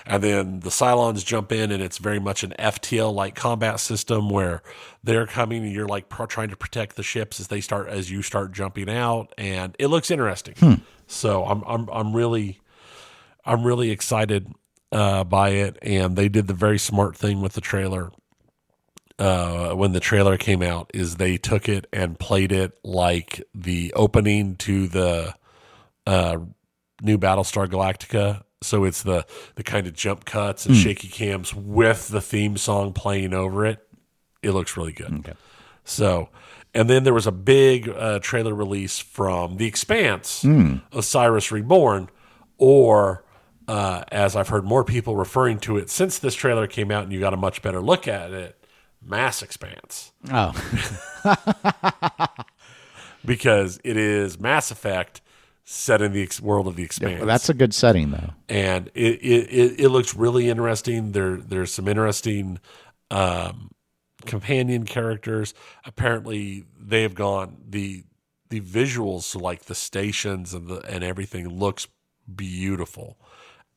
And then the Cylons jump in, and it's very much an FTL-like combat system where they're coming and you're like trying to protect the ships as you start jumping out, and it looks interesting. So I'm really excited by it, and they did the very smart thing with the trailer. When the trailer came out, is they took it and played it like the opening to the new Battlestar Galactica. So it's the kind of jump cuts and shaky cams with the theme song playing over it. It looks really good. Okay. So, and then there was a big trailer release from The Expanse, Osiris Reborn, or as I've heard more people referring to it since this trailer came out and you got a much better look at it, Mass Expanse. Oh. Because it is Mass Effect set in the world of The Expanse. Well, that's a good setting, though. And it looks really interesting. There's some interesting companion characters. Apparently, they have gone the visuals, so like the stations and everything looks beautiful.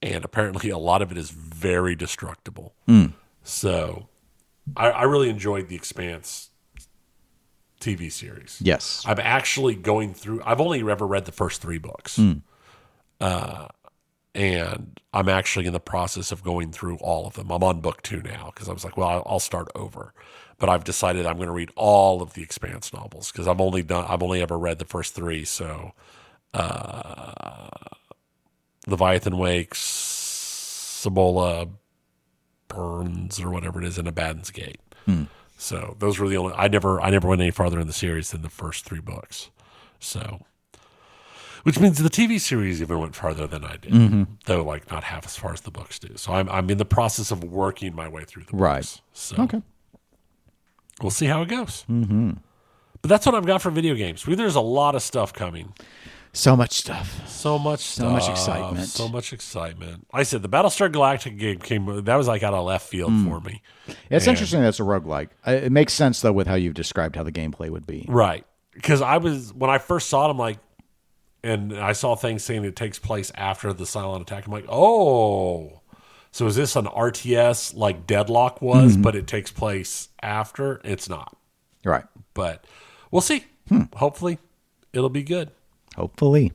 And apparently, a lot of it is very destructible. So, I really enjoyed The Expanse TV series. Yes. I'm actually going through. I've only ever read the first 3 books. And I'm actually in the process of going through all of them. I'm on book 2 now because I was like, well, I'll start over. But I've decided I'm going to read all of the Expanse novels because I've only ever read the first 3. So, Leviathan Wakes, Cibola Burns, or whatever it is, in Abaddon's Gate. So those were the only. I never went any farther in the series than the first 3 books. So. Which means the TV series even went farther than I did, though like not half as far as the books do. So I'm in the process of working my way through the books. Right. So Okay. We'll see how it goes. But that's what I've got for video games. There's a lot of stuff coming. So much stuff. So much excitement. So much excitement. Like I said, the Battlestar Galactica game came. That was like out of left field for me. It's interesting that it's a roguelike. It makes sense, though, with how you've described how the gameplay would be. Right. Because when I first saw it, I'm like, and I saw things saying it takes place after the Cylon attack. I'm like, oh, so is this an RTS like Deadlock was, but it takes place after? It's not. Right. But we'll see. Hopefully, it'll be good. Hopefully.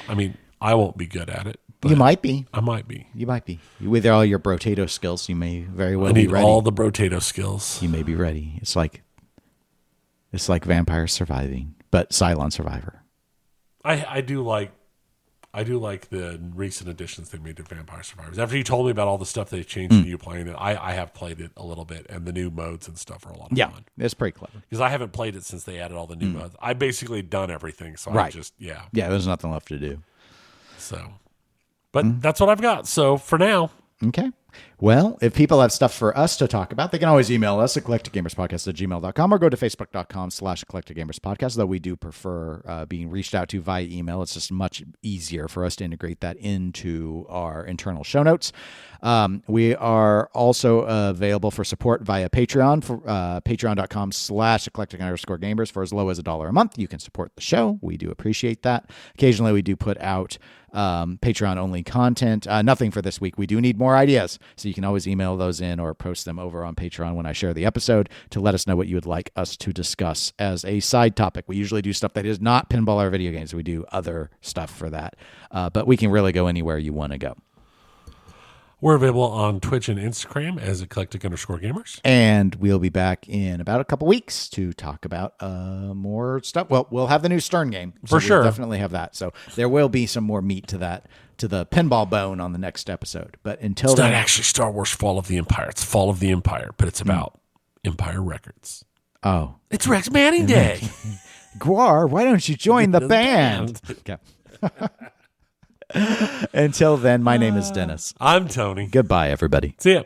I mean, I won't be good at it. But You might be. I might be. You might be. With all your brotato skills, you may very well I be need ready. all the brotato skills. You may be ready. It's like Vampire Surviving, but Cylon Survivor. I do like the recent additions they made to Vampire Survivors. After you told me about all the stuff they've changed and you playing it, I have played it a little bit, and the new modes and stuff are a lot of fun. It's pretty clever. Because I haven't played it since they added all the new modes. I basically done everything, so Right. yeah. Yeah, there's nothing left to do. So, but that's what I've got. So for now, Okay. Well, if people have stuff for us to talk about, they can always email us at eclecticgamerspodcast@gmail.com or go to facebook.com/eclecticgamerspodcast, though we do prefer being reached out to via email. It's just much easier for us to integrate that into our internal show notes. We are also available for support via Patreon, for patreon.com/eclectic_gamers. For as low as $1 a month, you can support the show. We do appreciate that. Occasionally, we do put out Patreon-only content. Nothing for this week. We do need more ideas, so you can always email those in or post them over on Patreon when I share the episode to let us know what you would like us to discuss as a side topic. We usually do stuff that is not pinball or video games. We do other stuff for that, but we can really go anywhere you want to go. We're available on Twitch and Instagram as eclectic_gamers. And we'll be back in about a couple weeks to talk about more stuff. Well, we'll have the new Stern game. So For sure. We'll definitely have that. So there will be some more meat to that, to the pinball bone on the next episode. But until It's then, not actually Star Wars Fall of the Empire. It's Fall of the Empire, but it's about Empire Records. Oh. It's Rex Manning Day. Guar, why don't you join the band? Okay. Until then, my name is Dennis. I'm Tony. Goodbye, everybody. See ya.